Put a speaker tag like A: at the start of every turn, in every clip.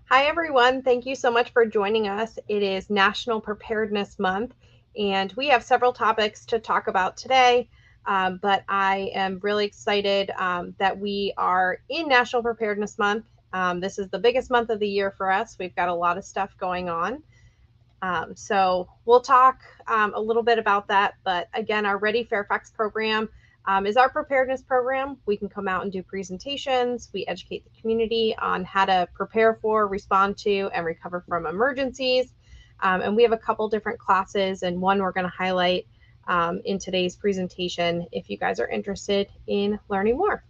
A: Hi, everyone. Thank you so much for joining us. It is National Preparedness Month, and we have several topics to talk about today. But I am really excited that we are in National Preparedness Month. This is the biggest month of the year for us. We've got a lot of stuff going on. So we'll talk a little bit about that. But again, our Ready Fairfax program is our preparedness program. We can come out and do presentations. We educate the community on how to prepare for, respond to, and recover from emergencies. And we have a couple different classes, and one we're going to highlight in today's presentation if you guys are interested in learning more.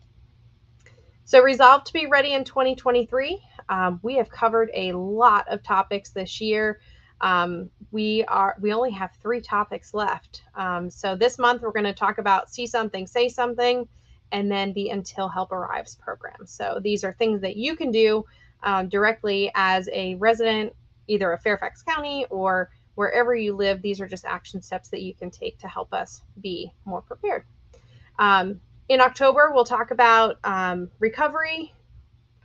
A: So resolve to be ready in 2023. We have covered a lot of topics this year. We only have 3 topics left. So this month we're going to talk about See Something, Say Something, and then the Until Help Arrives program. So these are things that you can do directly as a resident, either of Fairfax County or wherever you live. These are just action steps that you can take to help us be more prepared. In October, we'll talk about recovery.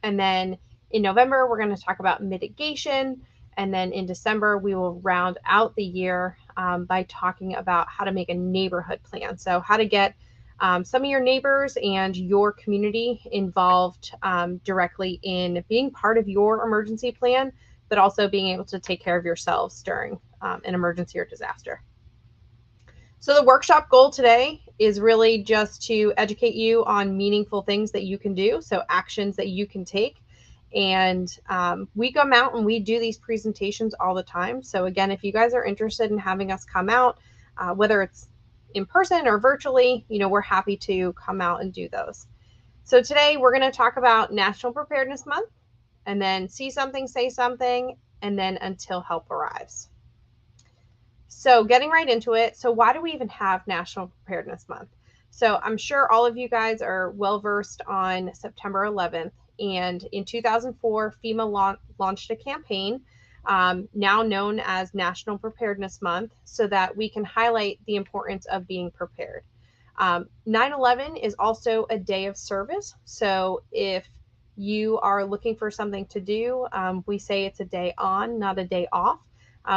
A: And then in November, we're going to talk about mitigation. And then in December, we will round out the year by talking about how to make a neighborhood plan. So how to get some of your neighbors and your community involved directly in being part of your emergency plan, but also being able to take care of yourselves during an emergency or disaster. So the workshop goal today is really just to educate you on meaningful things that you can do, so actions that you can take. And we come out and we do these presentations all the time. So again, if you guys are interested in having us come out, whether it's in person or virtually, we're happy to come out and do those. So today we're going to talk about National Preparedness Month, and then See Something, Say Something, and then Until Help Arrives. So getting right into it. So why do we even have National Preparedness Month? So I'm sure all of you guys are well versed on September 11th. And in 2004, FEMA launched a campaign now known as National Preparedness Month, so that we can highlight the importance of being prepared. 9/11 is also a day of service. So if you are looking for something to do, we say it's a day on, not a day off.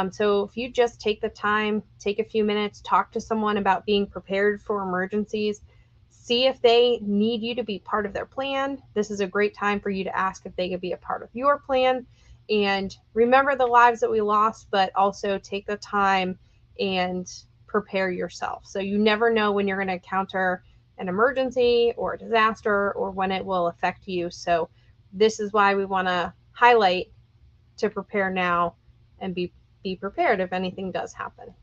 A: So if you just take the time, take a few minutes, talk to someone about being prepared for emergencies, see if they need you to be part of their plan. This is a great time for you to ask if they could be a part of your plan. And remember the lives that we lost, but also take the time and prepare yourself. So you never know when you're going to encounter an emergency or a disaster or when it will affect you. So this is why we want to highlight to prepare now and be prepared if anything does happen.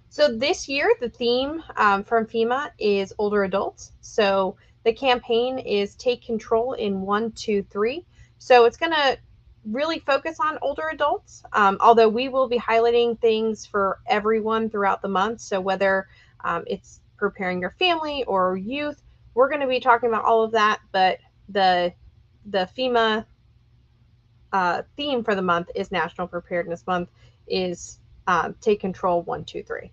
A: So this year, the theme from FEMA is older adults. So the campaign is Take Control in 1, 2, 3. So it's going to really focus on older adults, although we will be highlighting things for everyone throughout the month. So whether it's preparing your family or youth, we're going to be talking about all of that. But the FEMA theme for the month is National Preparedness Month, is Take Control 1, 2, 3.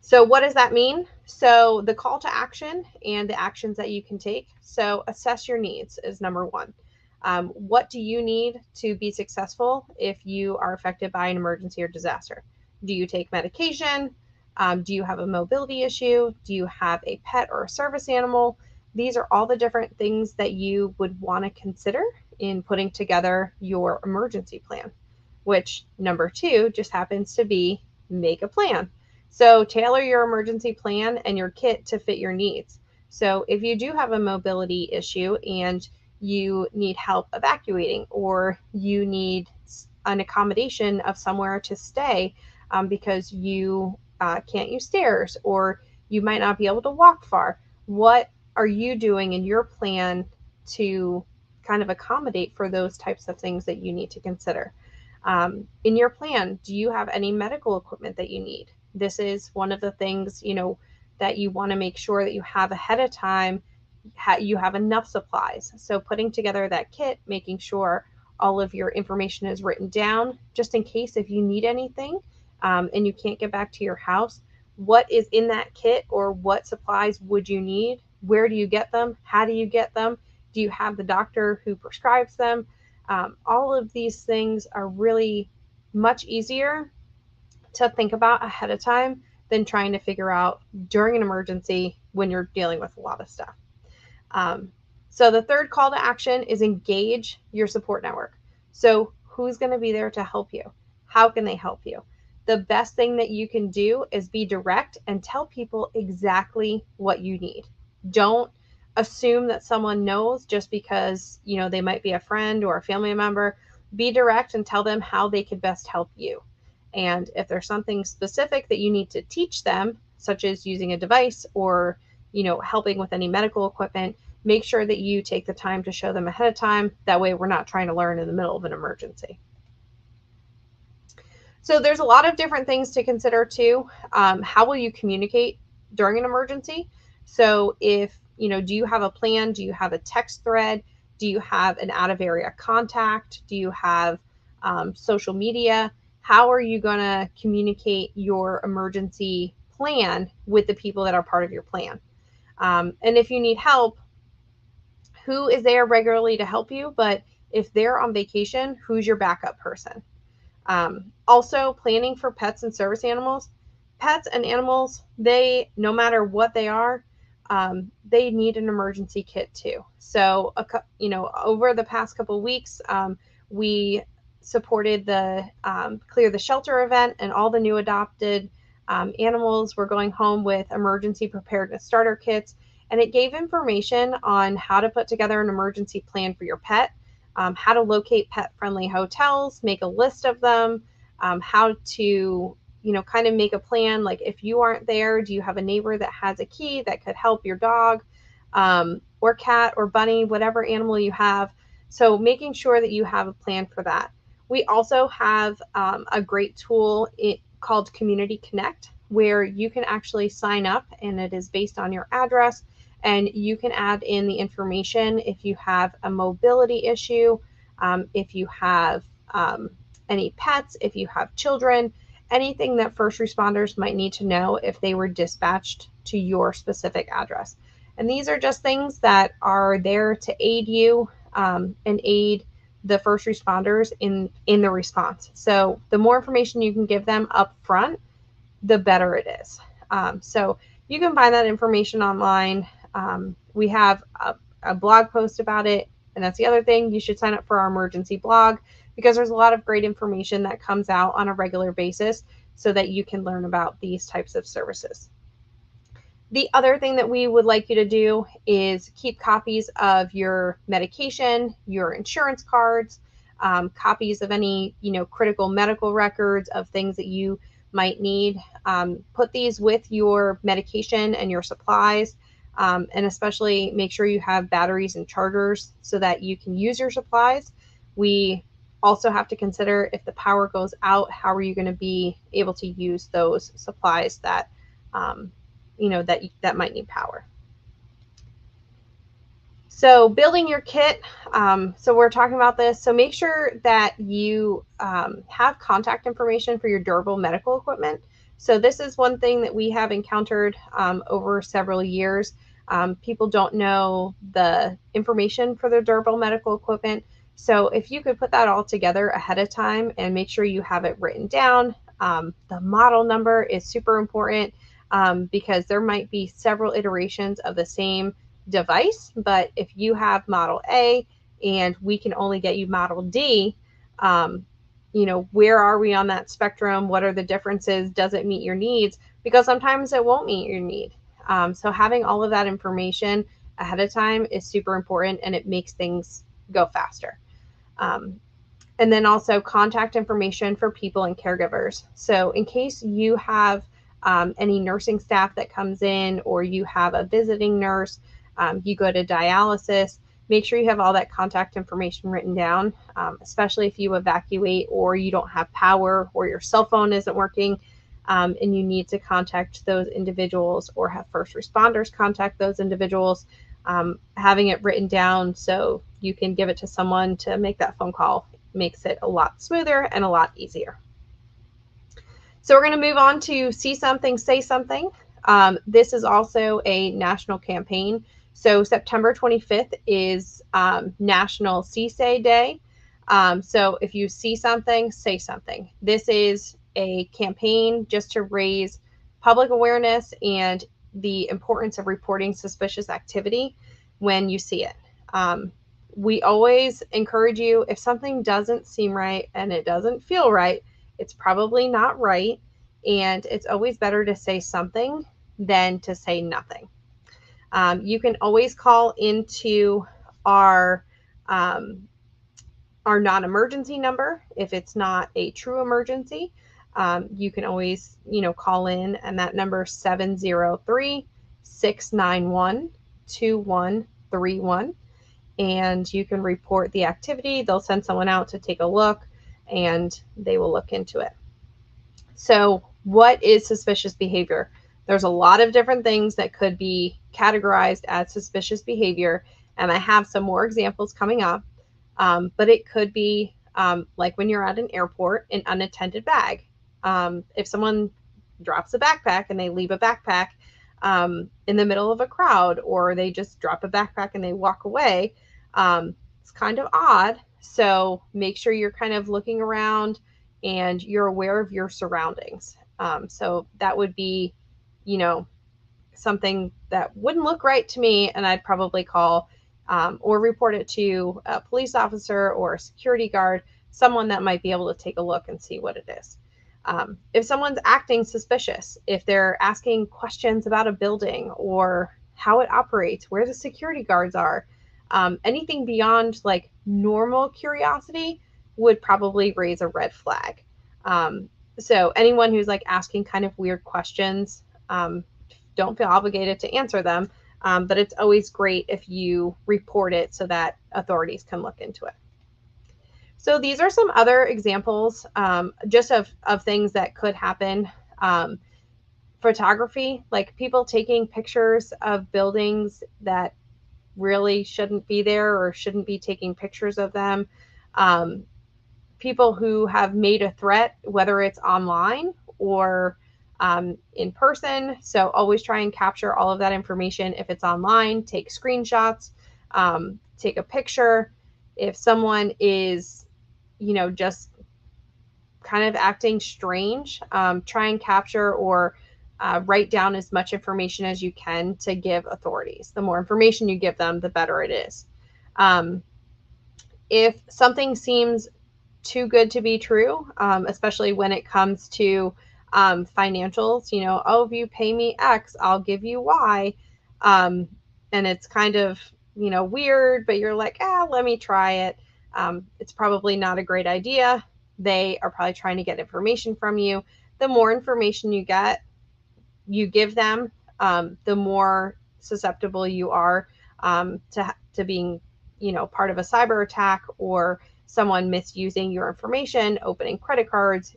A: So what does that mean? So the call to action and the actions that you can take. So assess your needs is number 1. What do you need to be successful if you are affected by an emergency or disaster? Do you take medication? Do you have a mobility issue? Do you have a pet or a service animal? These are all the different things that you would want to consider in putting together your emergency plan, which number 2 just happens to be make a plan. So tailor your emergency plan and your kit to fit your needs. So if you do have a mobility issue and you need help evacuating, or you need an accommodation of somewhere to stay because you can't use stairs, or you might not be able to walk far, what are you doing in your plan to kind of accommodate for those types of things that you need to consider? In your plan, do you have any medical equipment that you need? This is one of the things, that you want to make sure that you have ahead of time. You have enough supplies. So putting together that kit, making sure all of your information is written down, just in case if you need anything and you can't get back to your house, what is in that kit, or what supplies would you need? Where do you get them? How do you get them? Do you have the doctor who prescribes them? All of these things are really much easier to think about ahead of time than trying to figure out during an emergency when you're dealing with a lot of stuff. So the third call to action is engage your support network. So who's going to be there to help you? How can they help you? The best thing that you can do is be direct and tell people exactly what you need. Don't assume that someone knows just because, they might be a friend or a family member. Be direct and tell them how they could best help you. And if there's something specific that you need to teach them, such as using a device or, helping with any medical equipment, make sure that you take the time to show them ahead of time. That way we're not trying to learn in the middle of an emergency. So there's a lot of different things to consider too. How will you communicate during an emergency? So if, do you have a plan? Do you have a text thread? Do you have an out of area contact? Do you have social media? How are you going to communicate your emergency plan with the people that are part of your plan? And if you need help, who is there regularly to help you? But if they're on vacation, who's your backup person? Also, planning for pets and service animals. Pets and animals, no matter what they are, they need an emergency kit too. So, over the past couple of weeks, we supported the Clear the Shelter event, and all the new adopted animals were going home with emergency preparedness starter kits. And it gave information on how to put together an emergency plan for your pet, how to locate pet-friendly hotels, make a list of them, how to, kind of make a plan. Like if you aren't there, do you have a neighbor that has a key that could help your dog or cat or bunny, whatever animal you have. So making sure that you have a plan for that. We also have a great tool called Community Connect, where you can actually sign up, and it is based on your address. And you can add in the information if you have a mobility issue, if you have any pets, if you have children, anything that first responders might need to know if they were dispatched to your specific address. And these are just things that are there to aid you and aid the first responders in the response. So the more information you can give them up front, the better it is. So you can find that information online. We have a blog post about it, and that's the other thing. You should sign up for our emergency blog because there's a lot of great information that comes out on a regular basis so that you can learn about these types of services. The other thing that we would like you to do is keep copies of your medication, your insurance cards, copies of any, critical medical records of things that you might need. Put these with your medication and your supplies. And especially make sure you have batteries and chargers so that you can use your supplies. We also have to consider if the power goes out, how are you going to be able to use those supplies that, that might need power. So building your kit, so we're talking about this. So make sure that you have contact information for your durable medical equipment. So this is one thing that we have encountered over several years. People don't know the information for their durable medical equipment. So if you could put that all together ahead of time and make sure you have it written down, the model number is super important because there might be several iterations of the same device. But if you have model A and we can only get you model D, where are we on that spectrum? What are the differences? Does it meet your needs? Because sometimes it won't meet your need. So having all of that information ahead of time is super important, and it makes things go faster. And then also contact information for people and caregivers. So in case you have any nursing staff that comes in, or you have a visiting nurse, you go to dialysis, make sure you have all that contact information written down, especially if you evacuate or you don't have power or your cell phone isn't working, and you need to contact those individuals or have first responders contact those individuals. Having it written down so you can give it to someone to make that phone call makes it a lot smoother and a lot easier. So we're going to move on to See Something, Say Something. This is also a national campaign. So September 25th is National See Say Day. So if you see something, say something. This is a campaign just to raise public awareness and the importance of reporting suspicious activity when you see it. We always encourage you, if something doesn't seem right and it doesn't feel right, it's probably not right. And it's always better to say something than to say nothing. You can always call into our non-emergency number if it's not a true emergency. You can always, call in, and that number is 703-691-2131. And you can report the activity. They'll send someone out to take a look, and they will look into it. So what is suspicious behavior? There's a lot of different things that could be categorized as suspicious behavior, and I have some more examples coming up. But it could be like when you're at an airport, an unattended bag. If someone drops a backpack and they leave a backpack in the middle of a crowd, or they just drop a backpack and they walk away, it's kind of odd. So make sure you're kind of looking around and you're aware of your surroundings. So that would be, something that wouldn't look right to me, and I'd probably call or report it to a police officer or a security guard, someone that might be able to take a look and see what it is. If someone's acting suspicious, if they're asking questions about a building or how it operates, where the security guards are, anything beyond like normal curiosity would probably raise a red flag. So anyone who's like asking kind of weird questions, don't feel obligated to answer them, but it's always great if you report it so that authorities can look into it. So these are some other examples just of things that could happen. Photography, like people taking pictures of buildings that really shouldn't be there or shouldn't be taking pictures of them. People who have made a threat, whether it's online or in person. So always try and capture all of that information. If it's online, take screenshots, take a picture. If someone is, just kind of acting strange, try and capture or write down as much information as you can to give authorities. The more information you give them, the better it is. If something seems too good to be true, especially when it comes to financials, if you pay me X, I'll give you Y. And it's kind of, weird, but you're like, let me try it. It's probably not a great idea. They are probably trying to get information from you. The more information you give them, the more susceptible you are to being, part of a cyber attack or someone misusing your information, opening credit cards,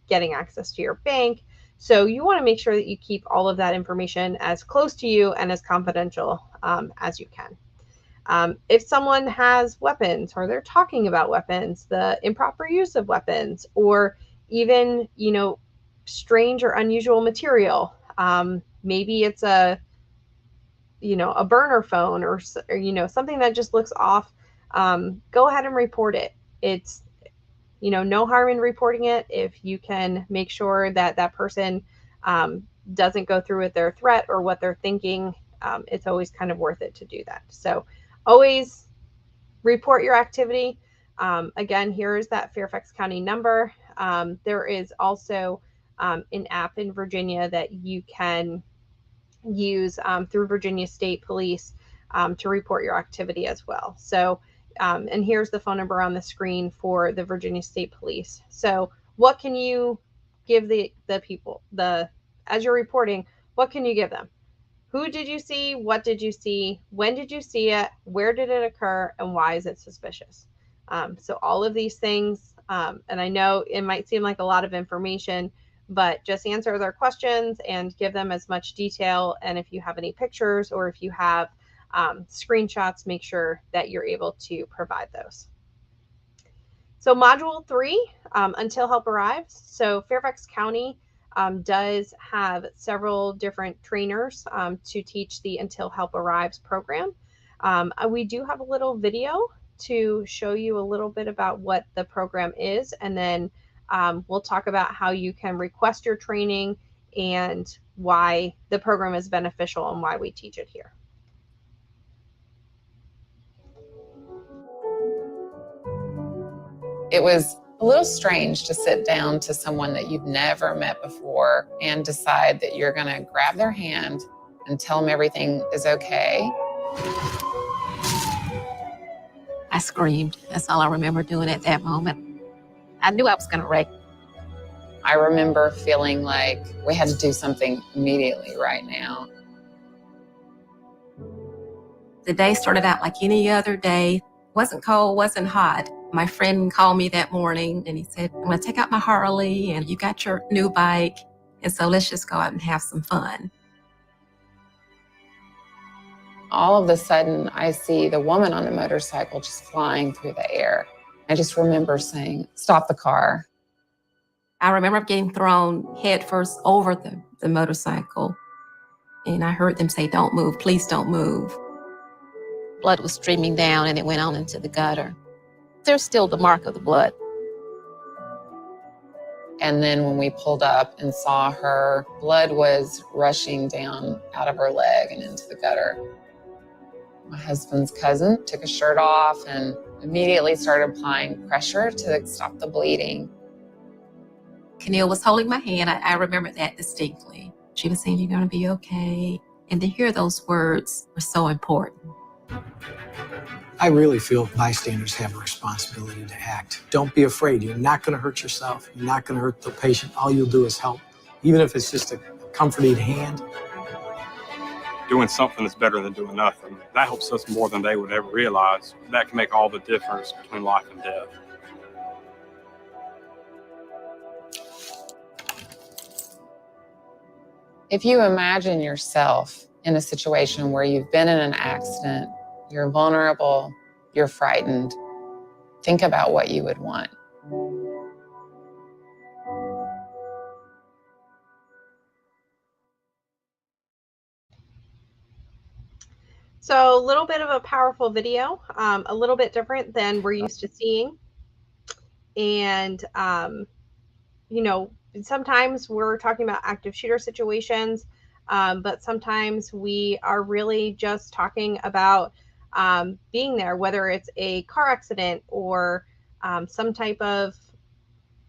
A: getting access to your bank. So you want to make sure that you keep all of that information as close to you and as confidential as you can. If someone has weapons or they're talking about weapons, the improper use of weapons, or even, strange or unusual material, maybe it's a burner phone or something that just looks off, go ahead and report it. It's, no harm in reporting it if you can make sure that that person doesn't go through with their threat or what they're thinking. It's always kind of worth it to do that. So always report your activity. Again, here's that Fairfax County number. There is also an app in Virginia that you can use through Virginia State Police to report your activity as well. So, and here's the phone number on the screen for the Virginia State Police. So what can you give the people, as you're reporting, what can you give them? Who did you see? What did you see? When did you see it? Where did it occur? And why is it suspicious? So all of these things, and I know it might seem like a lot of information, but just answer their questions and give them as much detail. And if you have any pictures or if you have screenshots, make sure that you're able to provide those. So module 3, until help arrives. So Fairfax County does have several different trainers to teach the Until Help Arrives program. We do have a little video to show you a little bit about what the program is, and then we'll talk about how you can request your training and why the program is beneficial and why we teach it here.
B: It was a little strange to sit down to someone that you've never met before and decide that you're going to grab their hand and tell them everything is okay.
C: I screamed. That's all I remember doing at that moment. I knew I was going to wreck.
B: I remember feeling like we had to do something immediately right now.
C: The day started out like any other day. Wasn't cold, wasn't hot. My friend called me that morning and he said, I'm going to take out my Harley and you got your new bike. And so let's just go out and have some fun.
B: All of a sudden, I see the woman on the motorcycle just flying through the air. I just remember saying, stop the car.
C: I remember getting thrown headfirst over the motorcycle. And I heard them say, don't move, please don't move. Blood was streaming down and it went on into the gutter. There's still the mark of the blood.
B: And then when we pulled up and saw her, blood was rushing down out of her leg and into the gutter. My husband's cousin took his shirt off and immediately started applying pressure to stop the bleeding.
C: Keneal was holding my hand. I remember that distinctly. She was saying, you're going to be okay. And to hear those words were so important.
D: I really feel bystanders have a responsibility to act. Don't be afraid. You're not going to hurt yourself. You're not going to hurt the patient. All you'll do is help, even if it's just a comforting hand.
E: Doing something is better than doing nothing. That helps us more than they would ever realize. That can make all the difference between life and death.
B: If you imagine yourself in a situation where you've been in an accident, you're vulnerable, you're frightened, think about what you would want.
A: So a little bit of a powerful video, a little bit different than we're used to seeing. And, you know, sometimes we're talking about active shooter situations, but sometimes we are really just talking about being there, whether it's a car accident or some type of,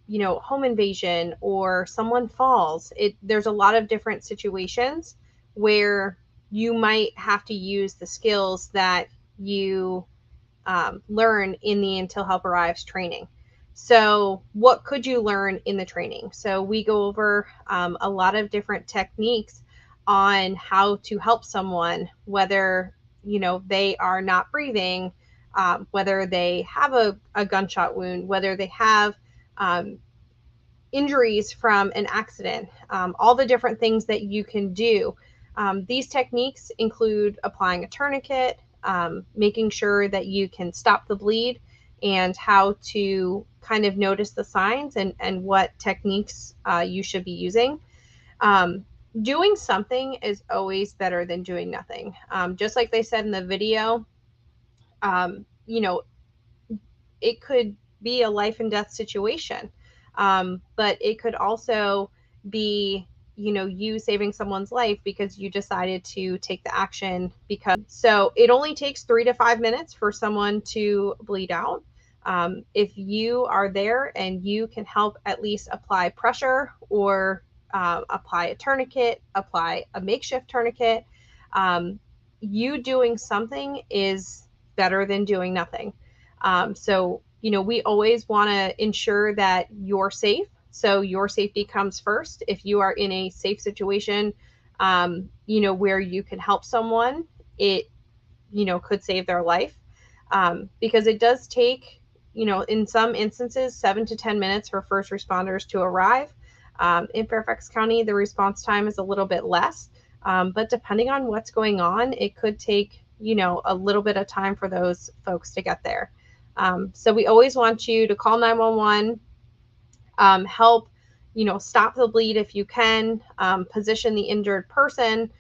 A: you know, home invasion or someone falls. There's a lot of different situations where you might have to use the skills that you learn in the Until Help Arrives training. So what could you learn in the training? So we go over a lot of different techniques on how to help someone, whether, you know, they are not breathing, whether they have a gunshot wound, whether they have injuries from an accident, all the different things that you can do. These techniques include applying a tourniquet, making sure that you can stop the bleed, and how to kind of notice the signs and what techniques you should be using. Doing something is always better than doing nothing. Just like they said in the video, you know, it could be a life and death situation, but it could also be, you know, you saving someone's life because you decided to take the action. So it only takes 3 to 5 minutes for someone to bleed out. If you are there and you can help at least apply pressure or apply a tourniquet, apply a makeshift tourniquet, you doing something is better than doing nothing. So, you know, we always want to ensure that you're safe. So your safety comes first. If you are in a safe situation, you know, where you can help someone, it, you know, could save their life, because it does take, you know, in some instances, 7 to 10 minutes for first responders to arrive. In Fairfax County, the response time is a little bit less, but depending on what's going on, it could take, you know, a little bit of time for those folks to get there. So we always want you to call 911, help, you know, stop the bleed if you can, position the injured person,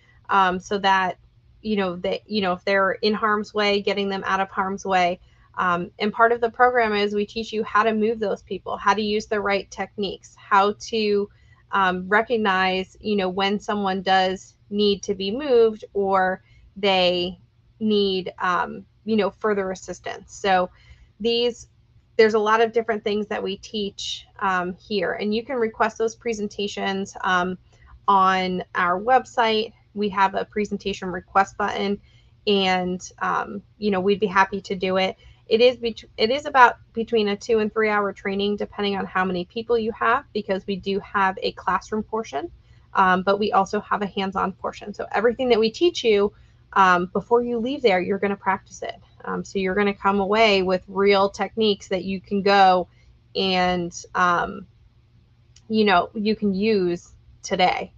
A: so that, you know, if they're in harm's way, getting them out of harm's way. And part of the program is we teach you how to move those people, how to use the right techniques, how to recognize, when someone does need to be moved or they need, further assistance. So there's a lot of different things that we teach here, and you can request those presentations on our website. We have a presentation request button, and we'd be happy to do it. It is about between a 2 and 3 hour training, depending on how many people you have, because we do have a classroom portion, but we also have a hands-on portion. So everything that we teach you, before you leave there, you're going to practice it. So you're going to come away with real techniques that you can go and, you can use today.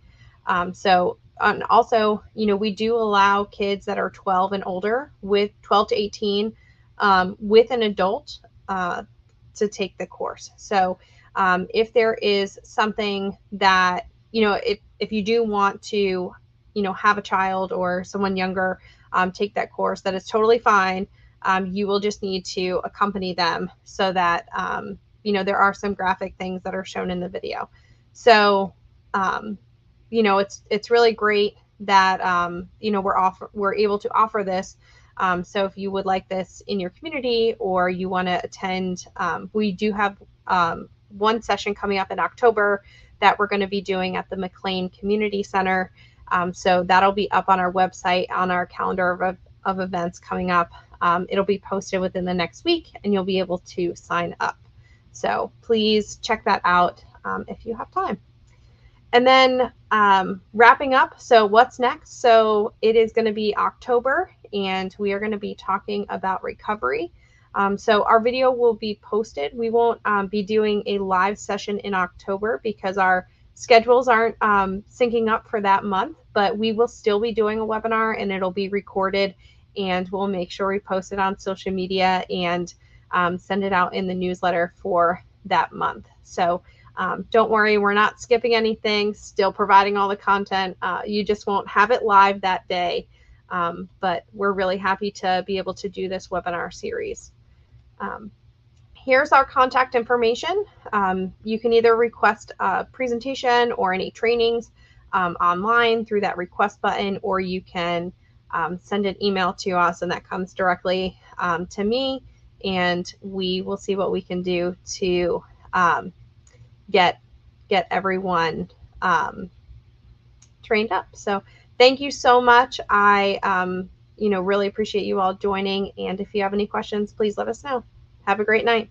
A: And also, we do allow kids that are 12 and older, with 12 to 18, with an adult to take the course. So if there is something that, if you do want to, have a child or someone younger take that course, that is totally fine. You will just need to accompany them, so that, there are some graphic things that are shown in the video. So, it's really great that, we're able to offer this. So if you would like this in your community, or you want to attend, we do have one session coming up in October that we're going to be doing at the McLean Community Center. So that'll be up on our website, on our calendar of events coming up. It'll be posted within the next week, and you'll be able to sign up. So please check that out if you have time. And then wrapping up, so what's next? So it is going to be October, and we are going to be talking about recovery. So our video will be posted. We won't be doing a live session in October because our schedules aren't syncing up for that month, but we will still be doing a webinar, and it'll be recorded, and we'll make sure we post it on social media and send it out in the newsletter for that month. So don't worry, we're not skipping anything, still providing all the content. You just won't have it live that day, but we're really happy to be able to do this webinar series. Here's our contact information. You can either request a presentation or any trainings online through that request button, or you can send an email to us, and that comes directly to me, and we will see what we can do to get everyone trained up. So thank you so much. I really appreciate you all joining, and if you have any questions, please let us know. Have a great night.